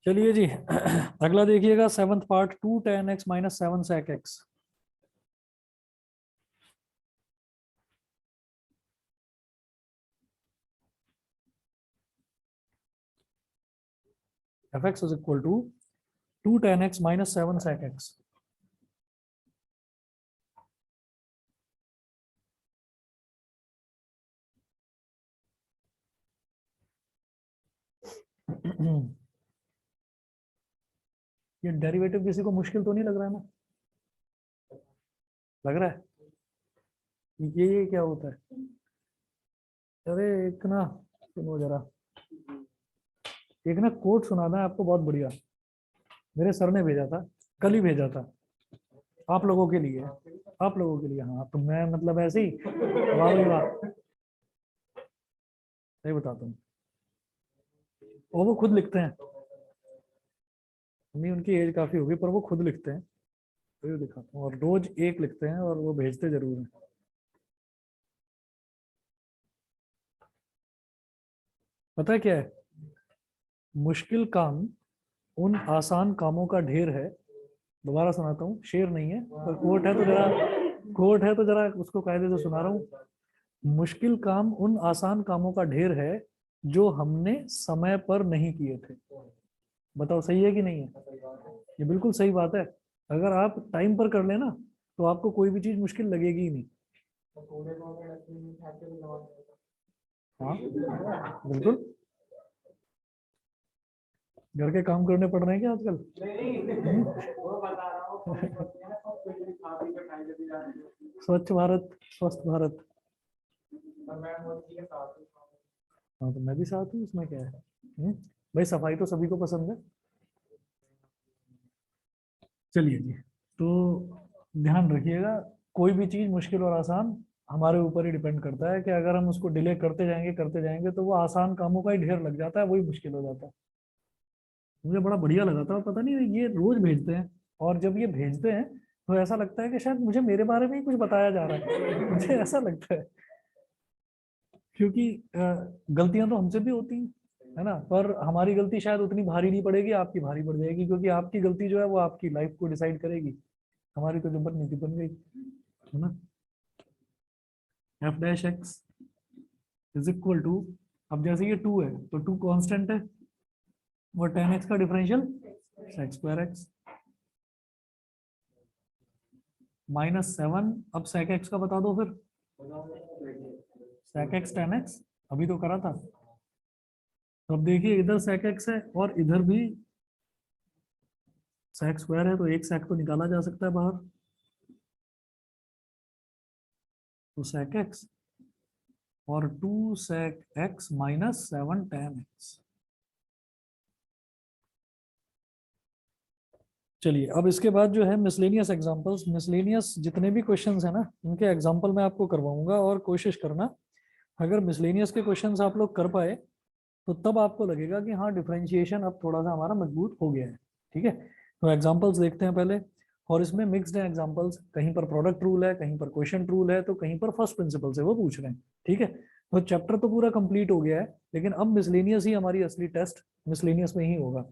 चलिए जी। अगला देखिएगा, seventh part, 2 tan x minus 7 sec x। F X is equal to 2 tan x minus 7 sec x। ये derivative किसी को मुश्किल तो नहीं लग रहा है ना? लग रहा है? ये क्या होता है? अरे एक ना, सुनो जरा, एक ना कोट सुनाना है आपको, बहुत बढ़िया। मेरे सर ने भेजा था, कल ही भेजा था, आप लोगों के लिए। आप लोगों के लिए, हाँ। तो मैं मतलब ऐसे ही, वाह भाई वाह, सही बताता हूँ। और वो खुद लिखते हैं, नहीं उनकी एज काफी होगी, पर वो खुद लिखते हैं। तो ये दिखाता हूँ, और रोज एक लिखते हैं और वो भेजते जरूर हैं। पता है क्या है? मुश्किल काम उन आसान कामों का ढेर है। दोबारा सुनाता हूँ, शेर नहीं है पर कोट है, तो जरा, कोट है तो जरा उसको कायदे से सुना रहा हूँ। मुश्किल काम उन आसान कामों का ढेर है जो हमने समय पर नहीं किए थे। बताओ सही है कि नहीं है? ये बिल्कुल सही बात है। अगर आप टाइम पर कर लेना तो आपको कोई भी चीज मुश्किल लगेगी ही नहीं। हाँ बिल्कुल। घर के काम करने पड़ रहे हैं क्या आजकल? स्वच्छ भारत, स्वस्थ भारत। हाँ तो मैं भी साथ हूँ, इसमें क्या है? भाई सफाई तो सभी को पसंद है। चलिए जी। तो ध्यान रखिएगा, कोई भी चीज मुश्किल और आसान हमारे ऊपर ही डिपेंड करता है कि अगर हम उसको डिले करते जाएंगे तो वो आसान कामों का ही ढेर लग जाता है, वही मुश्किल हो जाता है। मुझे बड़ा बढ़िया लगा था, पता नहीं ये रोज भेजते हैं, और जब ये भेजते हैं तो ऐसा लगता है कि शायद मुझे मेरे बारे में ही कुछ बताया जा रहा है। मुझे ऐसा लगता है, क्योंकि गलतियां तो हमसे भी होती हैं, है ना? पर हमारी गलती शायद उतनी भारी नहीं पड़ेगी, आपकी भारी पड़ जाएगी, क्योंकि आपकी गलती जो है वो आपकी लाइफ को डिसाइड करेगी। हमारी तो जो बननी थी बन गई, है ना? F dash X is equal to, अब जैसे ये टू है तो टू कांस्टेंट है, वो टेन एक्स का differential sec square X minus 7। अब सेक एक्स का बता दो फिर। सेक एक्स टेन एक्स, अभी तो करा था। तो अब देखिए, इधर सेक एक्स है और इधर भी सेक स्क्वायर है, तो एक सेक तो निकाला जा सकता है बाहर। तो सेक एक्स और two sec X minus 7 tan x। चलिए, अब इसके बाद जो है मिसलेनियस एग्जांपल्स, मिसलेनियस जितने भी क्वेश्चंस हैं ना, उनके एग्जांपल मैं आपको करवाऊंगा, और कोशिश करना अगर मिसलेनियस के क्वेश्चंस आप लोग कर पाए तो तब आपको लगेगा कि हाँ डिफरेंशिएशन अब थोड़ा सा हमारा मजबूत हो गया है। ठीक है, तो एग्जांपल्स देखते हैं पहले। और इसमें मिक्स्ड है एग्जांपल्स, कहीं पर प्रोडक्ट रूल है, कहीं पर क्वेश्चन रूल है, तो कहीं पर फर्स्ट प्रिंसिपल से वो पूछ रहे हैं। ठीक है, तो चैप्टर तो पूरा कंप्लीट हो गया है, लेकिन अब मिसलेनियस ही हमारी असली टेस्ट मिसलेनियस में ही होगा।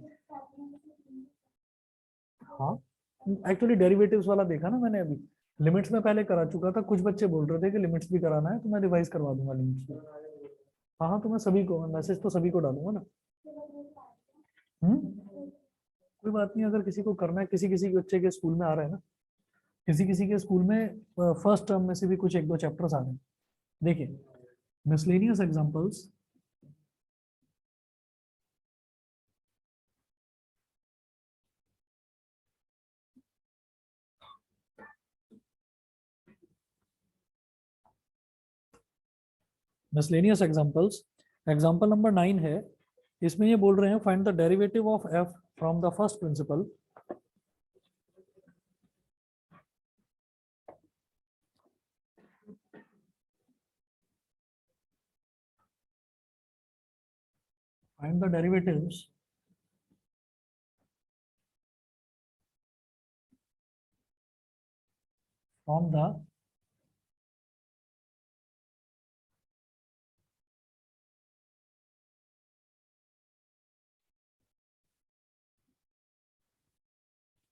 हाँ, एक्चुअली डेरिवेटिव्स वाला देखा ना मैंने अभी। लिमिट्स में पहले करा चुका था, कुछ बच्चे बोल रहे थे कि लिमिट्स भी कराना है, तो मैं रिवाइज करवा दूंगा लिमिट्स भी। हाँ हाँ, तो मैं सभी को मैसेज तो सभी को डालूंगा ना। हम्म, कोई बात नहीं, अगर किसी को करना है, किसी किसी के बच्चे के स्कूल में आ रहा है ना, किसी किसी के स्कूल में फर्स्ट टर्म में से भी कुछ एक दो चैप्टर्स आ रहे हैं। देखिए, miscellaneous examples, miscellaneous examples, example number 9 है। इसमें ये बोल रहे हैं find the derivative of F from the first principle. Find the derivatives from the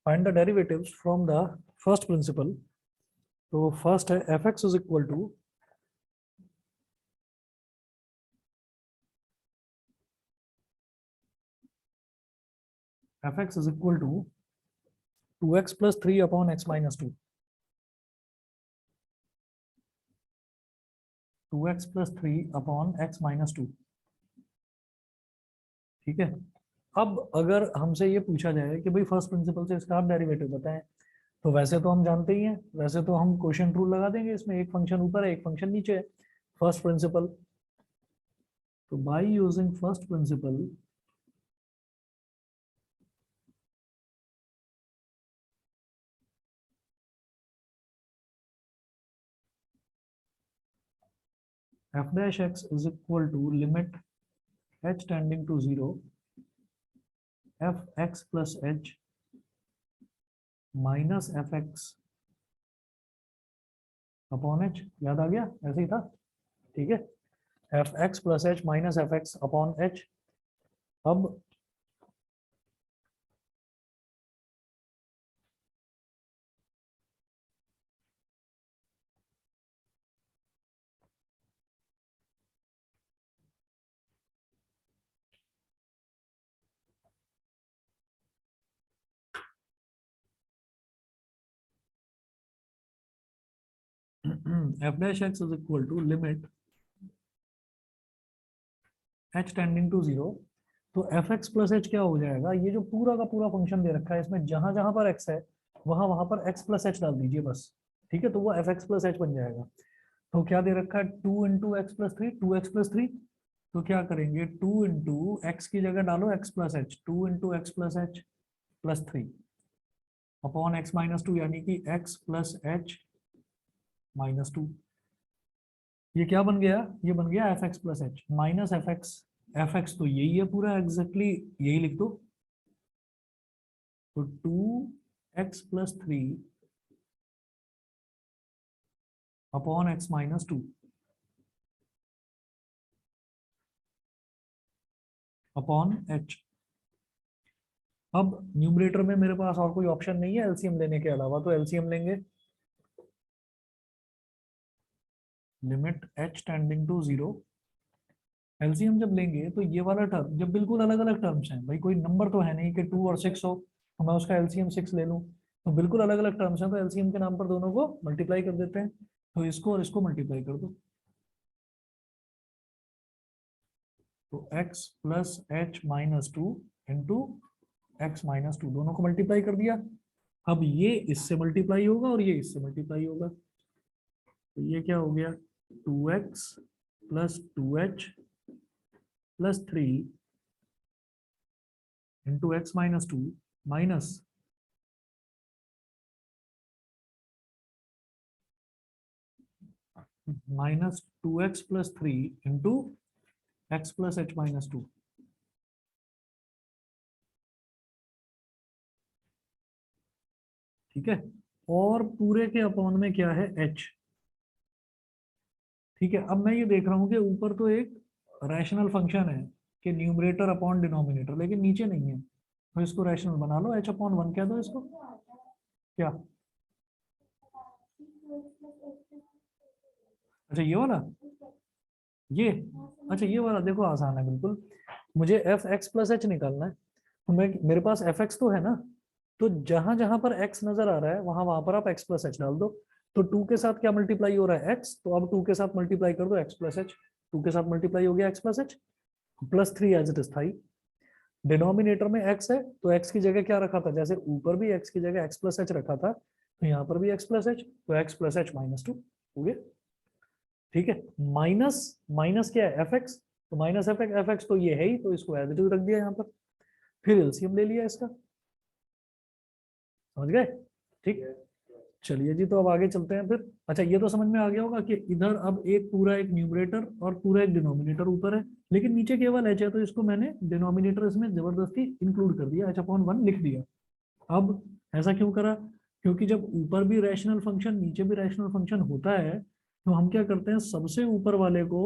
find the derivatives from the first principle. तो फर्स्ट है F X is equal to fx is equal to 2x plus 3 upon x minus 2, 2x plus 3 upon x minus 2। ठीक है। अब अगर हमसे ये पूछा जाए कि भाई फर्स्ट प्रिंसिपल से इसका आप डेरिवेटिव बताएं, तो वैसे तो हम जानते ही हैं, वैसे तो हम क्वोशिएंट रूल लगा देंगे, इसमें एक फंक्शन ऊपर है एक फंक्शन नीचे है, फर्स्ट प्रिंसिपल। तो by using first principle f dash x is equal to limit h tending to 0 f x plus h minus F X upon H. याद आ गया, ऐसे ही था। ठीक है, F X plus H minus F X upon H. अब f dash x is equal to limit h tending to 0। तो एफ एक्स प्लस एच क्या हो जाएगा, ये जो पूरा का पूरा फंक्शन दे रखा है इसमें जहां जहां पर x है वहां वहां पर x प्लस एच डाल दीजिए बस। ठीक है, तो वो एफ एक्स प्लस एच बन जाएगा। तो क्या दे रखा है, 2 into X plus three, 2x+3। तो क्या करेंगे, 2 इंटू एक्स की जगह डालो x plus H, 2 into X plus H plus 3 upon x minus 2, यानी कि x प्लस एच माइनस 2। ये क्या बन गया, ये बन गया F X plus H minus F x. F x तो यही है पूरा, एग्जैक्टली यही लिख दो। तो 2x+3 upon x minus 2 upon h। अब न्यूमरेटर में मेरे पास और कोई ऑप्शन नहीं है एलसीएम लेने के अलावा, तो एलसीएम लेंगे। Limit h tending to 0। LCM जब लेंगे तो ये वाला टर्म, जब बिल्कुल अलग अलग टर्म्स हैं, भाई कोई नंबर तो है नहीं कि 2 और 6 हो तो मैं उसका एलसीएम 6 ले लूं, तो बिल्कुल अलग अलग टर्म्स हैं, तो एलसीएम के नाम पर दोनों को मल्टीप्लाई कर देते हैं। तो इसको और इसको मल्टीप्लाई कर दो, तो x plus H minus 2 into x minus 2, दोनों को मल्टीप्लाई कर दिया। अब ये इससे मल्टीप्लाई होगा और ये इससे मल्टीप्लाई होगा, तो ये क्या हो गया, 2x plus 2h plus 3 into x minus 2 minus minus 2x plus 3 into X plus H minus 2। ठीक है, और पूरे के अपॉन में क्या है, h। ठीक है, अब मैं ये देख रहा हूं कि ऊपर तो एक रैशनल फंक्शन है कि न्यूमरेटर अपॉन डिनोमिनेटर, लेकिन नीचे नहीं है, तो इसको रैशनल बना लो, h/1 कह दो इसको। क्या, अच्छा ये वाला, ये, अच्छा ये वाला देखो आसान है बिल्कुल। मुझे एफ एक्स प्लस एच निकालना है, तो मैं, मेरे पास एफ एक्स तो है ना, तो जहां जहां पर x नजर आ रहा है वहां वहां पर आप x प्लस एच डाल दो। तो 2 के साथ क्या मल्टीप्लाई हो रहा है, x, तो अब 2 के साथ मल्टीप्लाई कर दो x प्लस एच। 2 के साथ मल्टीप्लाई हो गया x plus H, plus 3 as it is था। डिनोमिनेटर में x है तो x की जगह क्या रखा था, जैसे ऊपर भी x की जगह x प्लस एच रखा था, तो यहाँ पर भी x प्लस एच, तो x प्लस एच माइनस 2 हो गया। ठीक है, माइनस माइनस क्या है, एफ एक्स, तो माइनस एफ एक्स तो ये है ही, तो इसको एज इट इज रख दिया यहाँ पर, फिर एलसीएम ले लिया इसका। समझ गए, ठीक। चलिए जी, तो अब आगे चलते हैं फिर। अच्छा ये तो समझ में आ गया होगा कि इधर अब एक पूरा एक न्यूमरेटर और पूरा एक डिनोमिनेटर ऊपर है, लेकिन नीचे केवल एच है, तो इसको मैंने डिनोमिनेटर इसमें जबरदस्ती इंक्लूड कर दिया, h/1 लिख दिया। अब ऐसा क्यों करा, क्योंकि जब ऊपर भी रैशनल फंक्शन नीचे भी रैशनल फंक्शन होता है, तो हम क्या करते हैं, सबसे ऊपर वाले को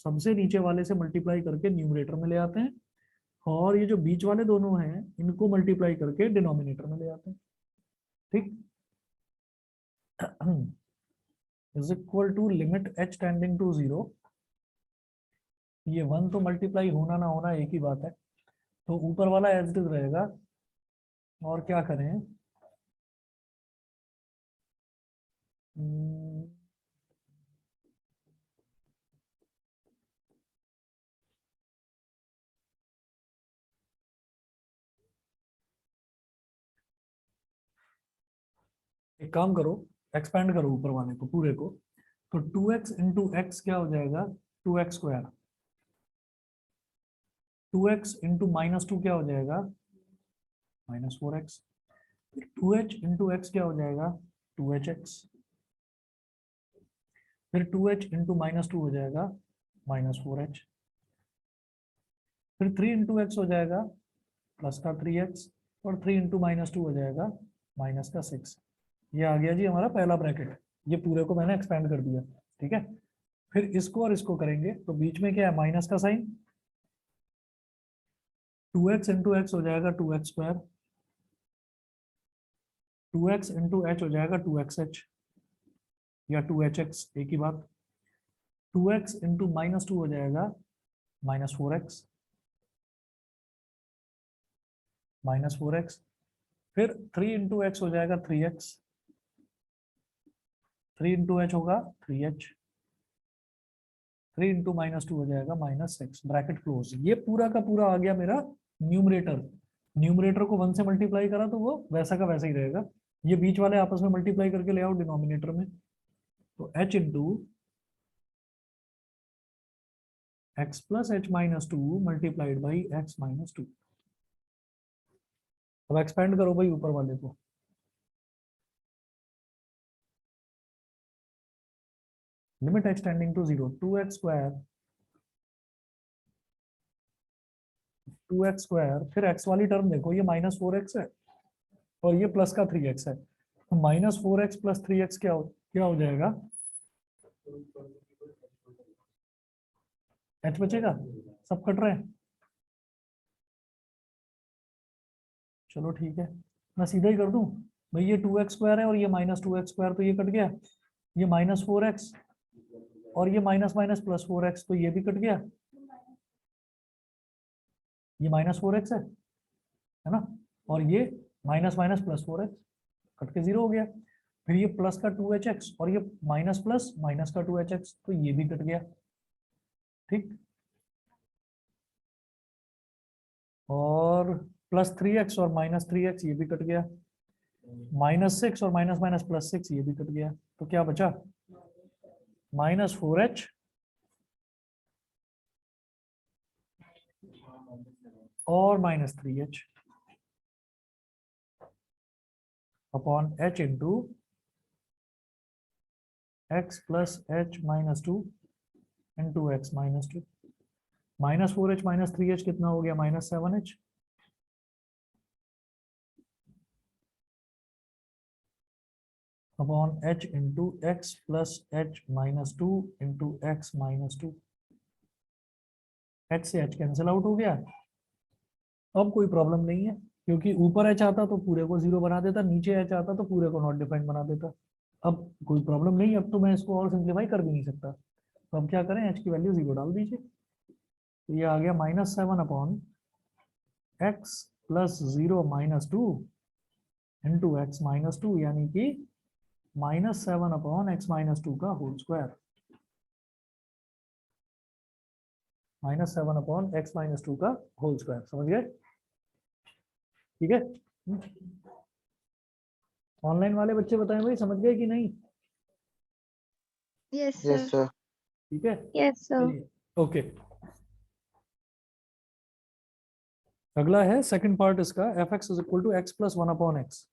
सबसे नीचे वाले से मल्टीप्लाई करके न्यूमरेटर में ले आते हैं, और ये जो बीच वाले दोनों हैं इनको मल्टीप्लाई करके डिनोमिनेटर में ले आते हैं, ठीक। Is equal to limit h tending to 0, ये 1 तो मल्टीप्लाई होना ना होना एक ही बात है, तो ऊपर वाला एज इट इज रहेगा। और क्या करें, हम्म, एक काम करो, एक्सपेंड करो ऊपर वाले को पूरे को, तो 2x इंटू एक्स क्या हो जाएगा, 2x स्क्वायर। 2x इंटू -2 क्या हो जाएगा, -4x। 2h इंटू एक्स क्या हो जाएगा, 2hx। फिर 2h इंटू -2 हो जाएगा -4h। फिर 3 इंटू एक्स हो जाएगा प्लस का 3x, और 3 इंटू -2 हो जाएगा माइनस का 6। ये आ गया जी हमारा पहला ब्रैकेट, ये पूरे को मैंने एक्सपेंड कर दिया, ठीक है। फिर इसको और इसको करेंगे तो बीच में क्या है, माइनस का साइन। 2x इंटू एक्स हो जाएगा 2x square. 2x into H हो जाएगा 2xh या 2hx, एक ही बात। 2x इंटू -2 हो जाएगा -4x, -4x। फिर 3 इंटू एक्स हो जाएगा 3x। 3 इंटू एच होगा 3h। 3 इंटू -2 हो जाएगा -6, ब्रैकेट क्लोज। ये पूरा का पूरा आ गया मेरा न्यूमरेटर। न्यूमरेटर को 1 से मल्टीप्लाई करा तो वो वैसा का वैसा ही रहेगा। ये बीच वाले आपस में मल्टीप्लाई करके ले आओ डिनोमिनेटर में, तो h into X plus H -2 multiplied by x-2। अब एक्सपेंड करो भाई ऊपर वाले को, limit x tending to 0, 2x square, 2x square. फिर x वाली टर्म देखो, ये -4x है और ये प्लस का 3x है, तो -4x प्लस 3x क्या हो जाएगा, h बचेगा। सब कट रहे हैं, चलो ठीक है, मैं सीधा ही कर दूं। भाई ये 2x स्क्वायर है और ये -2x स्क्वायर, तो ये कट गया। ये -4x और ये माइनस माइनस +4x, तो ये भी कट गया। ये -4x है ना, और ये माइनस माइनस +4x कट के 0 हो गया। फिर ये प्लस का 2hx और ये माइनस प्लस माइनस का 2hx, तो ये भी कट गया, ठीक। और +3x और -3x ये भी कट गया। -6 और माइनस माइनस +6 ये भी कट गया, तो क्या बचा, -4h और -3h upon h into x plus h-2 into x-2। -4h -3h कितना हो गया, -7h। Upon h into X plus h-2 into x-2। h से h कैंसिल आउट हो गया। अब कोई प्रॉब्लम नहीं है, क्योंकि ऊपर h आता तो पूरे को 0 बना देता, नीचे h आता तो पूरे को नॉट डिफाइंड बना देता। अब कोई प्रॉब्लम नहीं, अब तो मैं इसको और सिंप्लीफाई कर भी नहीं सकता। तो अब क्या करें, h की वैल्यू 0 डाल दीजिए, तो ये आ गया -7 upon x plus 0-2 into x-2, यानी कि -7 अपॉन x-2 का होल स्क्वायर। -7 अपॉन x-2 का होल स्क्वायर, समझ गए, ठीक है। ऑनलाइन वाले बच्चे बताएं भाई, समझ गए कि नहीं। Yes, Yes, sir. sir. ठीक है, Yes, sir. चलिए ओके। अगला है सेकंड पार्ट इसका, f(x = x + 1/x)।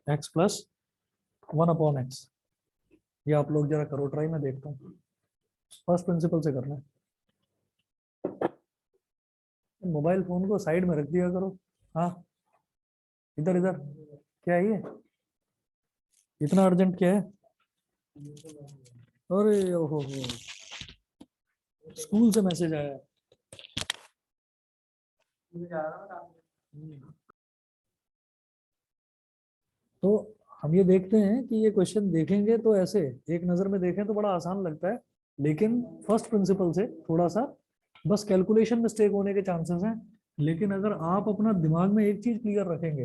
X plus 1/x। ये आप लोग जरा करो ट्राई, मैं देखता हूँ। फर्स्ट प्रिंसिपल से करना है। मोबाइल फोन को साइड में रख दिया करो। हाँ, इधर इधर। क्या है ये, इतना अर्जेंट क्या है? अरे ओहो हो, स्कूल से मैसेज आया है। तो हम ये देखते हैं कि ये क्वेश्चन देखेंगे तो ऐसे एक नज़र में देखें तो बड़ा आसान लगता है, लेकिन फर्स्ट प्रिंसिपल से थोड़ा सा बस कैलकुलेशन मिस्टेक होने के चांसेस हैं। लेकिन अगर आप अपना दिमाग में एक चीज क्लियर रखेंगे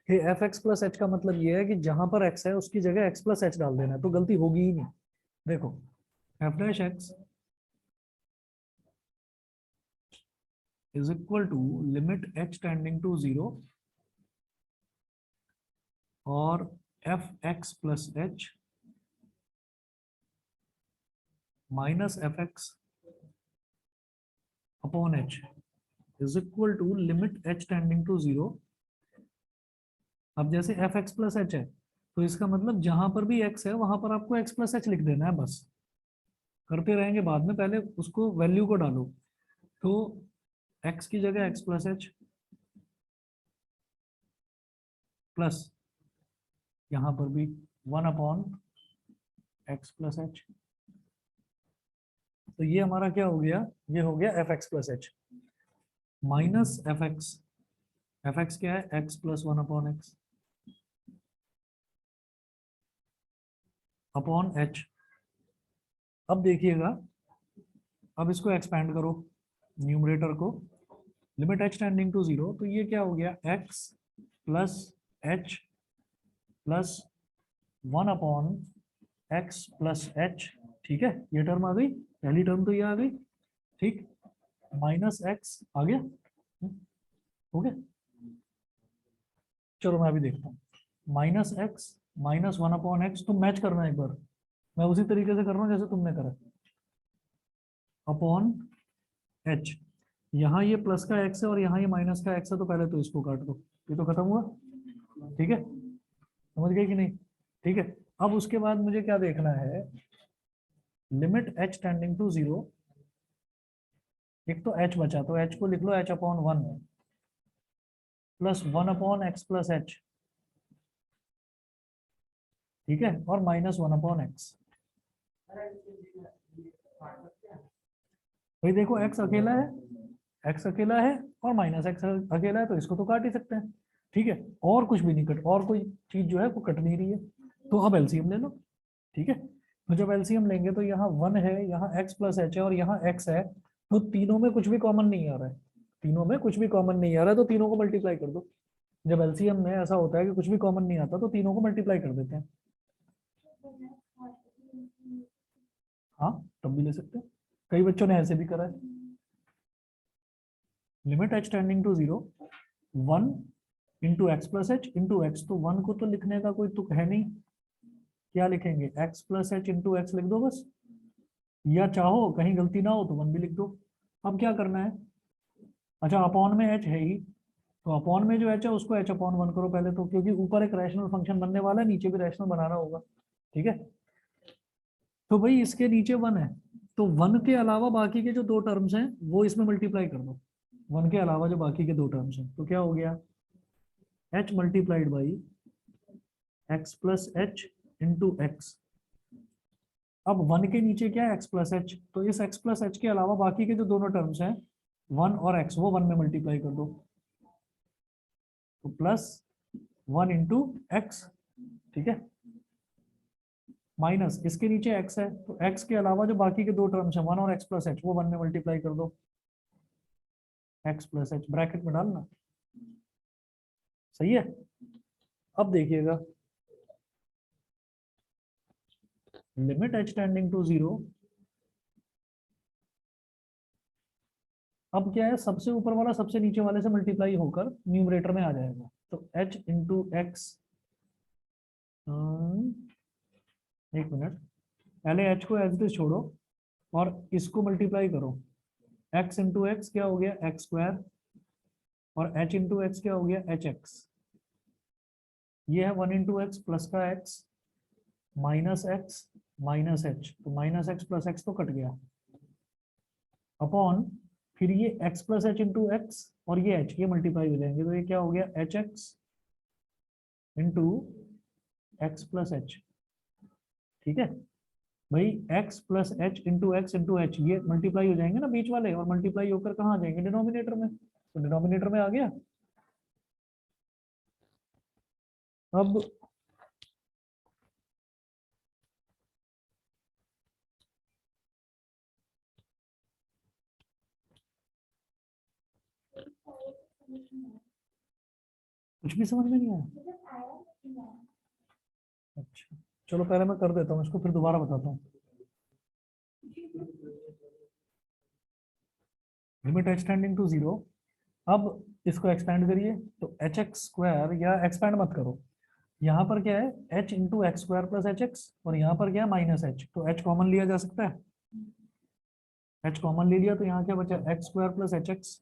कि एफ एक्स प्लस एच का मतलब ये है कि जहां पर एक्स है उसकी जगह एक्स प्लस एच डाल देना है, तो गलती होगी ही नहीं। देखो, F dash X is equal to limit H tending to 0 और F X plus H minus F X upon H is equal to limit H tending to 0। अब जैसे एफ एक्स प्लस एच है, तो इसका मतलब जहां पर भी एक्स है वहां पर आपको एक्स प्लस एच लिख देना है बस। करते रहेंगे बाद में, पहले उसको वैल्यू को डालो। तो एक्स की जगह एक्स प्लस एच प्लस यहाँ पर भी 1/x+h। तो ये हमारा क्या हो गया, ये हो गया F X plus H minus F x. F x क्या है, x plus 1/x upon H. अब देखिएगा, अब इसको एक्सपेंड करो न्यूमरेटर को, लिमिट एच टेंडिंग टू 0, तो ये क्या हो गया, x plus H plus 1/x plus H. ठीक है, ये टर्म आ गई, पहली टर्म तो ये आ गई। ठीक, माइनस एक्स आ गया। हो गया, चलो मैं अभी देखता हूँ। माइनस एक्स माइनस 1/x, तुम मैच करना एक बार, मैं उसी तरीके से कर रहा हूँ जैसे तुमने करा। अपॉन एच, यहाँ ये प्लस का एक्स है और यहाँ ये माइनस का एक्स है, तो पहले तो इसको काट दो, ये तो खत्म हुआ। ठीक है, समझ गए कि नहीं? ठीक है, अब उसके बाद मुझे क्या देखना है, लिमिट एच टेंडिंग टू 0। एक तो एच बचा, तो एच को लिख लो h/1 plus 1/x plus H. ठीक है, और माइनस 1/x। भाई देखो, x अकेला है, x अकेला है और माइनस एक्स अकेला है, तो इसको तो काट ही सकते हैं। ठीक है, और कुछ भी नहीं कट, और कोई चीज जो है वो कट नहीं रही है, तो अब एलसीएम ले लो। ठीक है, तो जब एलसीएम लेंगे तो यहाँ 1 है, यहाँ x प्लस एच है और यहाँ x है, तो तीनों में कुछ भी कॉमन नहीं आ रहा है। तीनों में कुछ भी कॉमन नहीं आ रहा है, तो तीनों को मल्टीप्लाई कर दो। जब एलसीएम में ऐसा होता है कि कुछ भी कॉमन नहीं आता, तो तीनों को मल्टीप्लाई कर देते हैं। हाँ, तब भी ले सकते हैं, कई बच्चों ने ऐसे भी करा है। Limit H tending to 0, 1 into X plus H into X, तो 1 को तो लिखने का कोई तुक है नहीं, क्या लिखेंगे, x plus H into x लिख दो बस, या चाहो कहीं गलती ना हो तो 1 भी लिख दो। अब क्या करना है, अच्छा अपॉन में h है ही, तो अपॉन में जो h है उसको h/1 करो पहले तो, क्योंकि ऊपर एक रैशनल फंक्शन बनने वाला है, नीचे भी रैशनल बनाना होगा। ठीक है, तो भाई इसके नीचे 1 है, तो 1 के अलावा बाकी के जो दो टर्म्स हैं वो इसमें मल्टीप्लाई कर दो। 1 के अलावा जो बाकी के दो टर्म्स हैं, तो क्या हो गया, h multiplied by x plus H into x. अब 1 के नीचे क्या है, x प्लस एच, तो इस x प्लस एच के अलावा बाकी के जो दोनों टर्म्स हैं 1 और x, वो 1 में मल्टीप्लाई कर दो, तो प्लस 1 इंटू एक्स। ठीक है, माइनस इसके नीचे x है, तो x के अलावा जो बाकी के दो टर्म्स हैं 1 और x प्लस एच, वो 1 में मल्टीप्लाई कर दो, x प्लस एच ब्रैकेट में डालना। सही है, अब देखिएगा, लिमिट h टेंडिंग टू 0। अब क्या है, सबसे ऊपर वाला सबसे नीचे वाले से मल्टीप्लाई होकर न्यूमरेटर में आ जाएगा, तो h इंटू एक्स। एक मिनट, पहले h को एज इट इज छोड़ो और इसको मल्टीप्लाई करो। x इंटू एक्स क्या हो गया, x स्क्वायर, और h इंटू एक्स क्या हो गया, एच एक्स। ये है 1 इंटू एक्स प्लस का x minus x minus H, तो माइनस एक्स प्लस एक्स तो कट गया, अपॉन फिर ये x plus H into x और ये h, ये मल्टीप्लाई हो जाएंगे, तो ये क्या हो गया H x into X plus H. ठीक है भाई, x plus H into H ये मल्टीप्लाई हो जाएंगे ना बीच वाले, और मल्टीप्लाई होकर कहाँ आ जाएंगे डिनोमिनेटर में, तो डिनोमिनेटर में आ गया। अब कुछ भी समझ में नहीं आया? अच्छा चलो पहले मैं कर देता हूँ इसको, फिर दोबारा बताता हूँ। Limit H tending to 0। अब इसको एक्सपेंड करिए, तो एच एक्स स्क्वायर, या एक्सपेंड मत करो, यहाँ पर क्या है h into X square plus H X, और यहाँ पर क्या है माइनस एच, तो h कॉमन लिया जा सकता है, h कॉमन ले लिया तो यहाँ क्या बचा x square plus H X,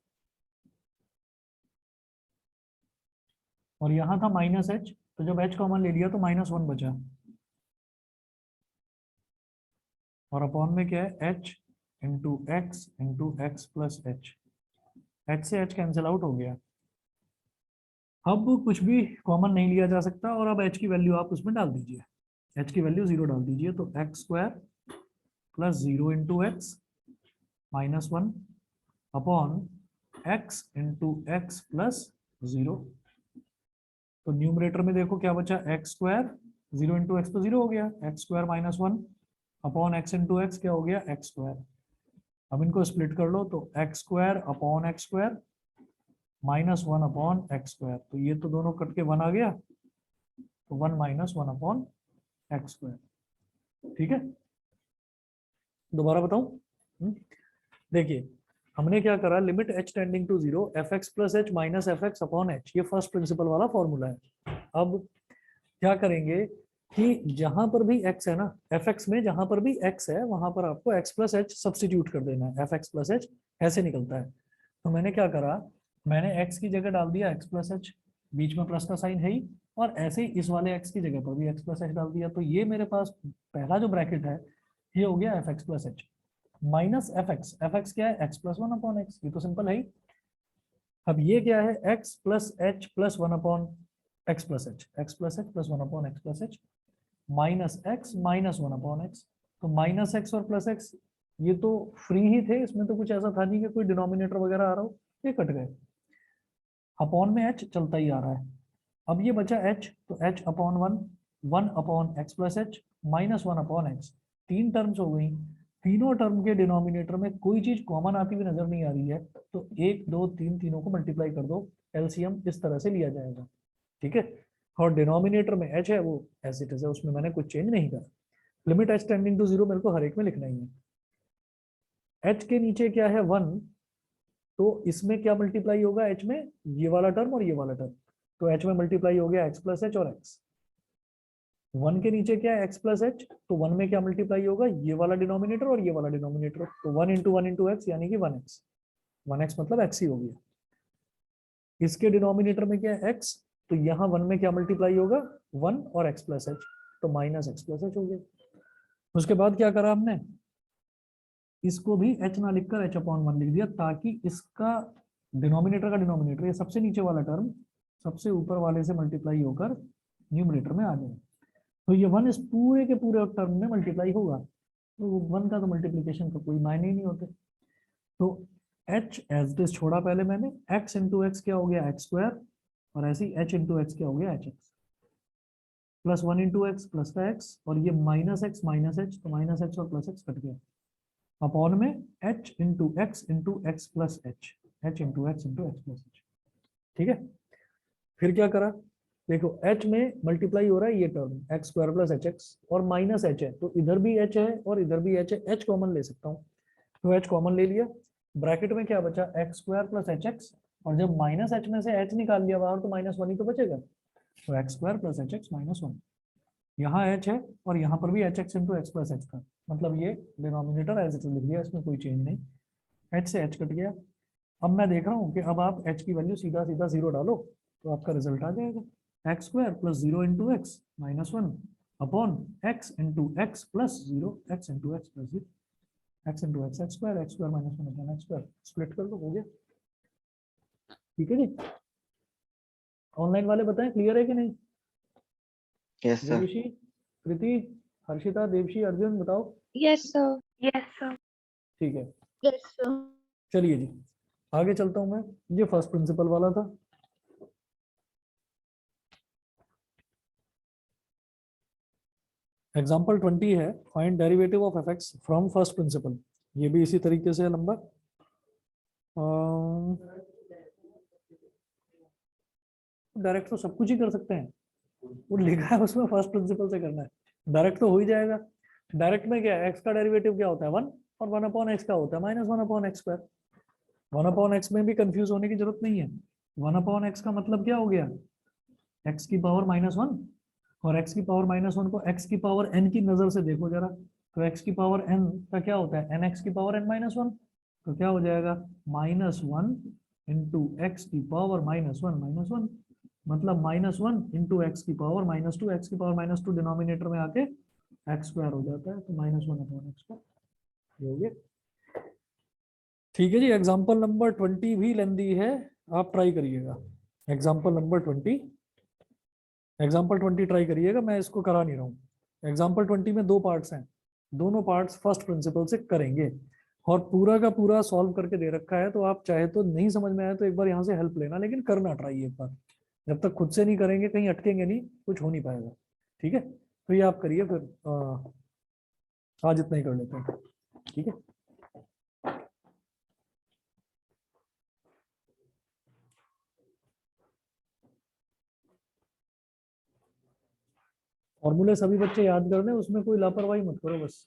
और यहाँ था माइनस एच, तो जब h कॉमन ले लिया तो -1 बचा, और अपॉन में क्या है h into X plus H, h से h कैंसिल आउट हो गया। अब कुछ भी कॉमन नहीं लिया जा सकता, और अब h की वैल्यू आप उसमें डाल दीजिए, h की वैल्यू 0 डाल दीजिए, तो x square plus 0 into x -1 upon x into X plus 0। तो न्यूमरेटर में देखो क्या बचा एक्स स्क्वायर, 0 इंटू एक्स तो 0 हो गया, x square -1 upon x into x क्या हो गया एक्स स्क्वायर। अब इनको स्प्लिट कर लो, तो x square upon x square -1 upon x square, तो ये तो दोनों कट के 1 आ गया, तो 1 -1 अपॉन एक्स स्क्वायर। ठीक है, दोबारा बताऊं। देखिए हमने क्या करा, limit h tending to 0 F X plus H minus F X upon H, ये फर्स्ट प्रिंसिपल वाला फॉर्मूला है। अब क्या करेंगे कि जहां पर भी x है ना, एफ एक्स में जहां पर भी x है वहां पर आपको x प्लस एच सब्सटीट्यूट कर देना है, एफ एक्स प्लस एच ऐसे निकलता है। तो मैंने क्या करा, मैंने x की जगह डाल दिया x प्लस एच, बीच में प्लस का साइन है ही, और ऐसे ही इस वाले x की जगह पर भी x प्लस एच डाल दिया, तो ये मेरे पास पहला जो ब्रैकेट है ये हो गया F X plus H minus F x क्या है एक्स प्लस 1 अपॉन एक्स, ये तो सिंपल है ही। अब ये क्या है x plus H plus 1 upon x plus H, x plus H plus 1 upon x plus H minus x minus 1 upon x, तो माइनस एक्स और प्लस एक्स ये तो फ्री ही थे, इसमें तो कुछ ऐसा था नहीं कि कोई डिनोमिनेटर वगैरह आ रहा हो, ये कट गए, अपॉन में h चलता ही आ रहा है। अब ये बचा h, तो h upon 1, 1 upon x plus H minus 1 upon x, तीन टर्म्स हो गई, तीनों टर्म के डिनोमिनेटर में कोई चीज कॉमन आती हुई नजर नहीं आ रही है, तो 1 2 3 तीनों को मल्टीप्लाई कर दो, एलसीएम इस तरह से लिया जाएगा। ठीक है, और डिनोमिनेटर में h है वो एज इट इज है, उसमें मैंने कुछ चेंज नहीं करा। लिमिट h टेंडिंग टू 0 मेरे को हर एक में लिखना ही है। h के नीचे क्या है 1, तो इसमें क्या मल्टीप्लाई होगा h में, ये वाला टर्म और ये वाला टर्म, तो h में मल्टीप्लाई हो गया x प्लस एच और x। 1 के नीचे क्या है x प्लस एच, तो 1 में क्या मल्टीप्लाई होगा, ये वाला डिनोमिनेटर और ये वाला डिनोमिनेटर, तो 1 इंटू एक्स यानी कि 1x, 1x मतलब x ही हो गया। इसके डिनोमिनेटर में क्या है x, तो यहाँ 1 में क्या मल्टीप्लाई होगा 1 और x प्लस एच, तो माइनस एक्स प्लस एच हो गया। उसके बाद क्या करा हमने, इसको भी h ना लिखकर h अपॉन 1 लिख दिया, ताकि इसका डिनोमिनेटर का डिनोमिनेटर ये सबसे नीचे वाला टर्म सबसे ऊपर वाले से मल्टीप्लाई होकर न्यूमरेटर में आ जाए, तो ये 1 इस पूरे के पूरे टर्म में मल्टीप्लाई होगा, तो 1 का तो मल्टीप्लीकेशन का कोई मायने ही नहीं होते। तो h एज इट इज छोड़ा पहले मैंने, x इंटू एक्स क्या हो गया एक्स स्क्वायर, और ऐसे ही h इंटू एक्स क्या हो गया H x, plus 1 into X plus का x, और ये माइनस एक्स माइनस एच, तो माइनस एक्स और प्लस एक्स कट गया, अपॉन में h into X plus H, h into X plus H. ठीक है, फिर क्या करा, देखो h में मल्टीप्लाई हो रहा है ये term x square plus H X, और माइनस एच है, तो इधर भी h है और इधर भी h है, h कॉमन ले सकता हूँ, तो h कॉमन ले लिया, ब्रैकेट में क्या बचा x square plus H X, और जब माइनस एच में से h निकाल लिया बाहर तो -1 ही तो बचेगा, तो x square plus H x -1, यहाँ h है और यहाँ पर भी H x into X plus H का, मतलब ये डिनोमिनेटर एज इट इज लिख दिया, इसमें कोई चेंज नहीं, h से h कट गया। अब मैं देख रहा हूँ कि अब आप h की वैल्यू सीधा सीधा 0 डालो तो आपका रिजल्ट आ जाएगा, x square plus 0 into x minus 1 upon x into X plus 0 x into X plus 0 x into x x square minus 1 upon x square split कर दो, हो गया। ठीक है जी, ऑनलाइन वाले बताएं क्लियर है कि नहीं? Yes sir. देवीशी, कृति, हर्षिता, देवशी, अर्जुन बताओ। Yes, sir. Yes, sir. ठीक है, Yes, sir. चलिए जी आगे चलता हूं मैं। ये फर्स्ट प्रिंसिपल वाला था। एग्जाम्पल 20 है, find derivative of F from first principle. ये भी इसी तरीके से है नंबर। डायरेक्ट तो सब कुछ ही कर सकते हैं, वो लिखा है उसमें फर्स्ट प्रिंसिपल से करना है, डायरेक्ट तो हो ही जाएगा। डायरेक्ट में क्या है, एक्स का डेरिवेटिव क्या होता है 1, और 1 अपॉन एक्स का होता है minus 1 upon x square. 1 upon x में भी कंफ्यूज होने की जरूरत नहीं है। 1 अपॉन एक्स का मतलब क्या हो गया, एक्स की पावर माइनस 1, और एक्स की पावर माइनस 1 को एक्स की पावर एन की नजर से देखो जरा, तो एक्स की पावर एन का क्या होता है, एन एक्स की पावर एन माइनस 1, तो क्या हो जाएगा माइनस 1 इंटू एक्स की पावर माइनस वन, मतलब माइनस 1 इंटू एक्स की पावर माइनस 2, एक्स की पावर माइनस 2 डिनोमिनेटर में आके एक्स स्क्वायर हो जाता है, तो माइनस 1 अपॉन एक्स स्क्वायर हो गया। ठीक है जी, एग्जाम्पल नंबर 20 भी लेंदी है, आप ट्राई करिएगा। एग्जाम्पल नंबर 20, एग्जाम्पल 20 ट्राई करिएगा, मैं इसको करा नहीं रहा हूँ। एग्जाम्पल 20 में 2 पार्ट्स हैं, दोनों पार्ट्स फर्स्ट प्रिंसिपल से करेंगे, और पूरा का पूरा सॉल्व करके दे रखा है, तो आप चाहे तो नहीं समझ में आए तो एक बार यहाँ से हेल्प लेना, लेकिन करना ट्राई एक बार। जब तक खुद से नहीं करेंगे कहीं अटकेंगे नहीं, कुछ हो नहीं पाएगा। ठीक है, तो ये आप करिए, फिर आज इतना ही कर लेते हैं। ठीक है, फॉर्मूले सभी बच्चे याद कर लें, उसमें कोई लापरवाही मत करो बस।